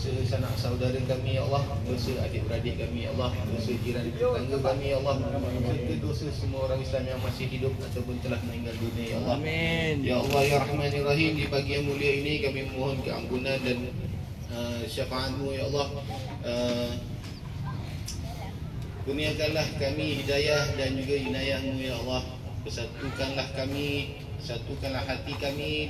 dosa sanak saudara kami ya Allah, dosa adik-beradik kami ya Allah, dosa jiran tetangga kami ya Allah, serta dosa semua orang Islam yang masih hidup ataupun telah meninggal dunia ya Allah. Amin. Ya Allah ya Rahman ya Rahim, di pagi yang mulia ini kami mohon keampunan dan syafaat-Mu ya Allah. Kurniakanlah kami hidayah dan juga inayah-Mu ya Allah. Persatukanlah kami, satukanlah hati kami,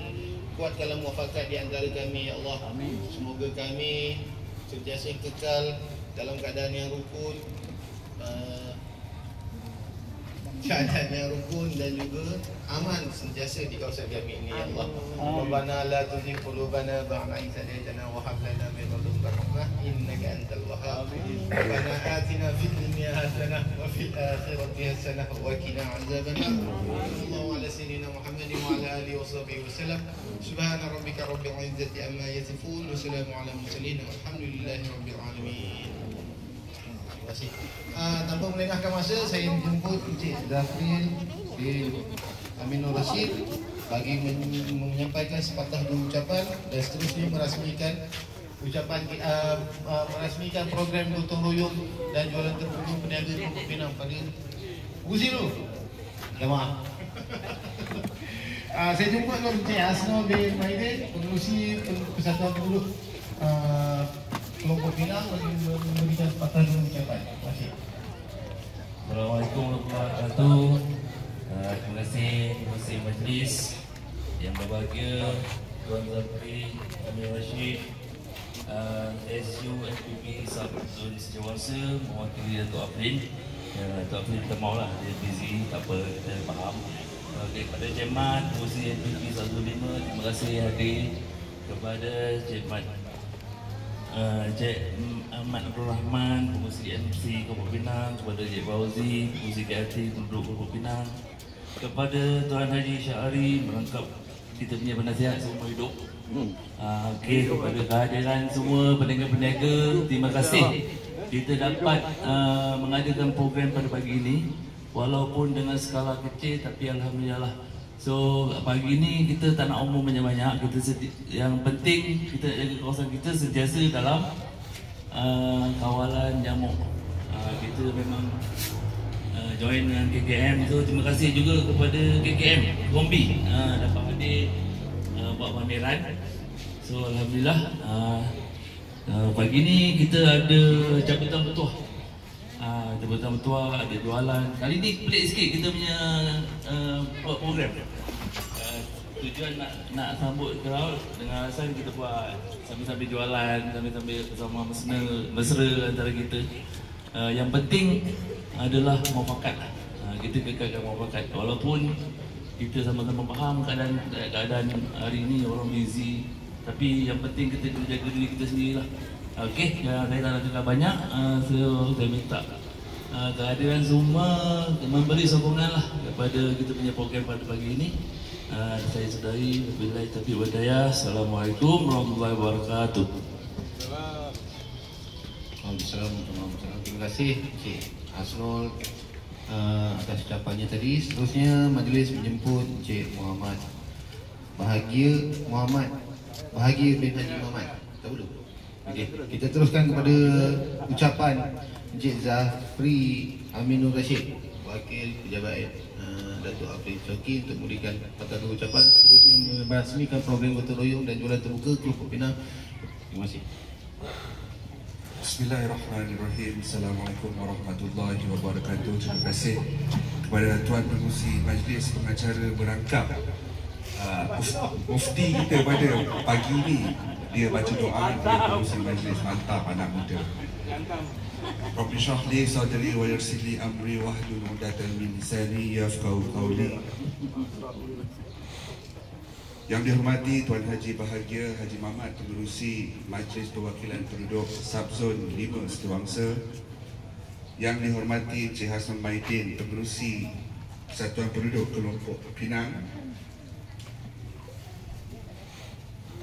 kuatkanlah muafakat di antara kami ya Allah. Amin. Semoga kami sentiasa kekal dalam keadaan yang rukun, keadaan yang rukun dan juga aman sentiasa di kawasan kami ini ya Allah. Rabbana la tuzigh qulubana ba'da idh hadaytana wa hab lana min ladunka rahmah innaka antal wahhab. Rabbana atina fid dunya hasanah wa fil akhirati hasanah wa qina adzabannar. Sallallahu ala sayyidina Muhammadin wa ala alihi wa sahbihi wasallam. Subhana rabbika rabbil izzati amma yasifun wa salamun ala mursalin walhamdulillahi rabbil alamin. Tanpa melengahkan masa, saya menjemput Encik Zafril bin Aminur Rashid bagi menyampaikan sepatah dua ucapan dan seterusnya merasmikan merasmikan program gotong royong dan jualan terpadu peniaga Pokok Pinang pada Buziru. Jemaah. Saya jumpa dengan Encik Hasnul bin Maidin, pengerusi Persatuan Buruh Kelompok Pinang, bagi memberikan sepatah dua ucapan. Terima kasih. Assalamualaikum warahmatullahi wabarakatuh. Terima kasih majlis yang berbahagia, Tuan Zafri Aminur Rashid, SU NPP Sabtu Sejawasa mewakili Datuk Afrin. Datuk Afrin kita maulah, dia busy, tak apa, kita faham. Kepada Chairman Pengerusi NPP Sabtu 5, terima kasih hadir. Kepada Chairman Encik Ahmad Abdul Rahman, Pengerusi MC Kelompok Pinang, kepada Encik Fauzi, Pengerusi KRT penduduk Kelompok Pinang, kepada Tuan Haji Syahari merangkap kita punya penasihat seumur hidup. Okey, kepada kehadiran semua peniaga-peniaga, terima kasih kita dapat mengadakan program pada pagi ini walaupun dengan skala kecil, tapi alhamdulillah. So pagi ini kita tak nak umum banyak-banyak, yang penting kita jaga kawasan kita sentiasa dalam kawalan nyamuk. Kita memang join dengan KKM. So terima kasih juga kepada KKM Kombi dapat hadir buat pameran. So alhamdulillah pagi ini kita ada jabatan bertuah. Jabatan bertuah, ada jualan. Kali ni pelik sikit kita punya buat program. Tujuan nak sambut crowd dengan alasan kita buat sambil-sambil jualan, sambil-sambil bersama mesra antara kita. Yang penting adalah muafakat. Kita kekalkan muafakat. Walaupun kita sama-sama faham keadaan hari ini orang busy, tapi yang penting kita kena jaga diri kita sendirilah. Okey, saya tak nak cakap banyak. Saya minta kehadiran semua memberi sokongan lah kepada kita punya program pada pagi ini. Saya sudahi, wabillahi taufiq wal hidayah. Assalamualaikum warahmatullahi wabarakatuh. Assalamualaikum. Terima kasih Encik Hasnul atas ucapannya tadi. Seterusnya majlis menjemput Encik Muhammad Bahagia bin Haji Muhammad. Tak perlu. Okey, kita teruskan kepada ucapan Encik Zafri Aminur Rashid, Wakil Pejabat Datuk Afrin Syauqi untuk memberikan patah dua ucapan. Seterusnya merasmikan program gotong royong dan jualan terbuka Kelompok Pinang. Terima kasih. Bismillahirrahmanirrahim. Assalamualaikum warahmatullahi wabarakatuh. Terima kasih kepada Tuan Pengerusi Majlis Pengacara Merangkap, Mufti kita pada pagi ini. Dia baca doa kepada Pengerusi Majlis. Mantap anak muda. Rabbi shrah li sadri wa yassir li amri wahlul 'uqdatam min lisani yafqahu qawli. Yang dihormati Tuan Haji Bahagia Haji Mamat, Pengerusi Majlis Perwakilan Penduduk Sabzon 5 Setiawangsa. Yang dihormati Encik Hasnul Maidin, Pengerusi Persatuan Penduduk Kelompok Pinang.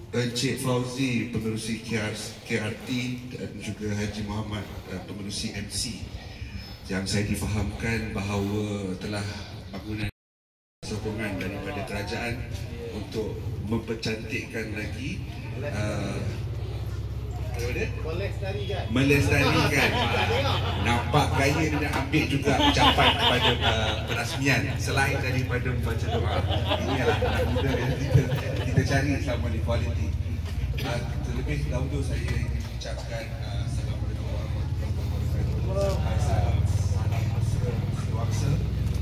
Encik Fauzi, Pengerusi KRT, dan juga Haji Muhammad, Pengerusi MC. Yang saya difahamkan bahawa telah bangunan sokongan daripada kerajaan untuk mempercantikkan lagi Pardon? Melestarikan. Melestarikan. Nampak gaya dia nak ambil juga ucapan kepada perasmian selain daripada membaca doa. Inilah anak muda yang kita cari selama ni, kualiti. Terlebih dahulu saya ingin ucapkan Assalamualaikum warahmatullahi wabarakatuh. Salam mesra sewaksa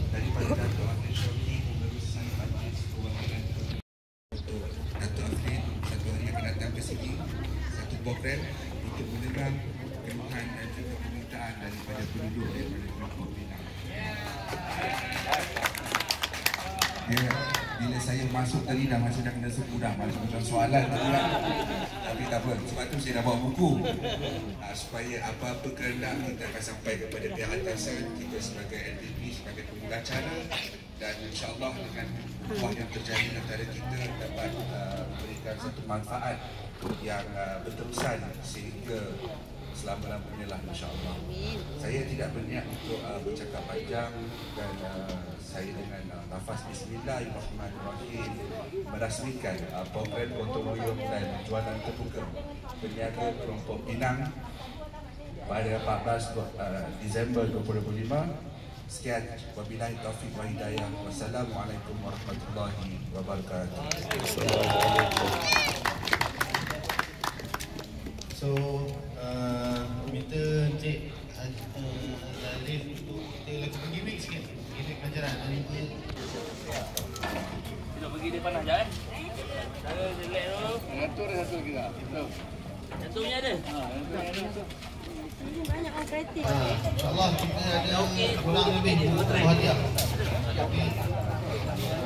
daripada Dato' Afrin Shauki, Pengerusi Majlis Perwakilan Dato' Afrin. Satu hari akan datang ke sini, satu program untuk mendengar keluhan dan juga permintaan daripada penduduk daripada kelompok Pinang. Bila saya masuk tadi dah masih dah kena suku dah, macam soalan tadi lah. Tapi tak apa, sebab tu saya dah bawa buku supaya apa-apa kehendak kita akan sampai kepada pihak atasan kita sebagai LDP, sebagai pengacara, dan insyaAllah dengan buah yang terjadi antara kita dapat memberikan satu manfaat yang berterusan sehingga selama-lamanya lah, insyaAllah. Saya tidak berniat untuk bercakap panjang dan saya dengan lafaz Bismillahirrahmanirrahim merasmikan program gotong royong dan jualan terbuka peniaga kelompok Pinang pada 14 Disember 2025. Sekian, wabillahi taufiq wa hidayah. Wassalamualaikum warahmatullahi wabarakatuh. So, minta Encik Zalif untuk kita lagi gimmick sikit, gimmick pelajaran. Kita pergi depan aja Cara jelek dulu. Atur satu lagi tak? Jatuhnya ada. Banyak orang kreatif. InsyaAllah kita ada kurang lebih 20 hadiah.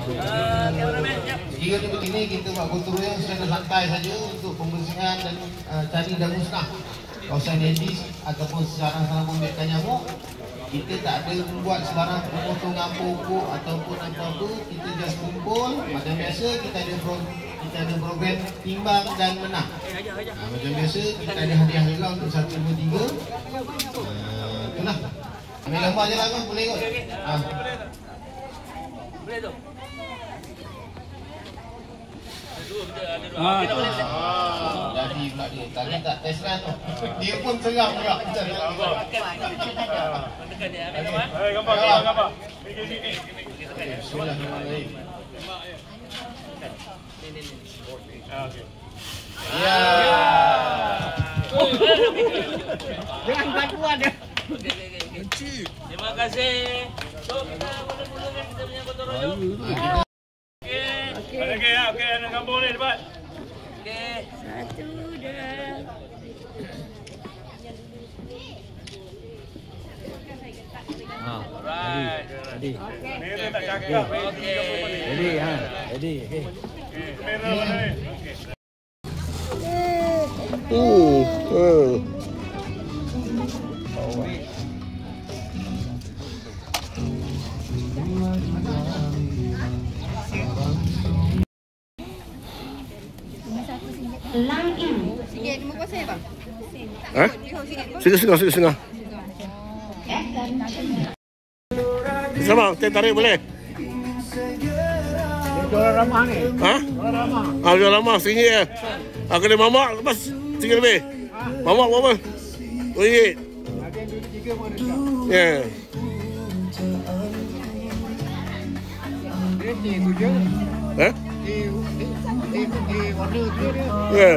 Kameraman, jap. Kira ni begini, kita buat gotong royong secara santai saja untuk pembersihan dan cari dan musnah kawasan medis ataupun sarang-sarang membiarkan nyamuk. Kita tak ada buat sebarang pemotongan pokok ataupun apa-apa. Kita just kumpul. Macam biasa kita ada program timbang dan menang. Macam biasa kita ada hadiah juga untuk 1, 2, 3. Itulah. Ambil gambar je lah kan, boleh kot. Boleh tu. Jadi pula dia. Tadi tak test run tu. Dia pun seram juga. Tekan dia. Ambil gambar. Gambar. Bismillahirrahmanirrahim. Ni. Okey. Ya. Jangan bantuan dia. Okey. Terima kasih. So kita mula-mulakan kita punya gotong royong. Okey, nak gambar ni cepat. Okey. 1, 2. Alright. Ni dia tak cakap. Okey. Jadi okey. Kamera mana ni? Sikit, RM5 bang. Setengah. Sama, kita tarik boleh? Jual ramah ni. Ha? Jual ramah. Jual lama, RM1 ya. Kena mamak lepas RM1 lebih. Mamak berapa? RM2. Ada yang 2, 3 pun ada. Ya. Dia tu je. Ha? Di warna tu dia. Ya.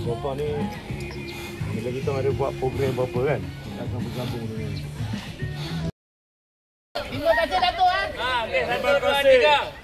Sofa ni bila kita ada buat program apa-apa kan, kita akan bergabung dengan. Terima kasih Dato'. Okey, 1, 2, 3.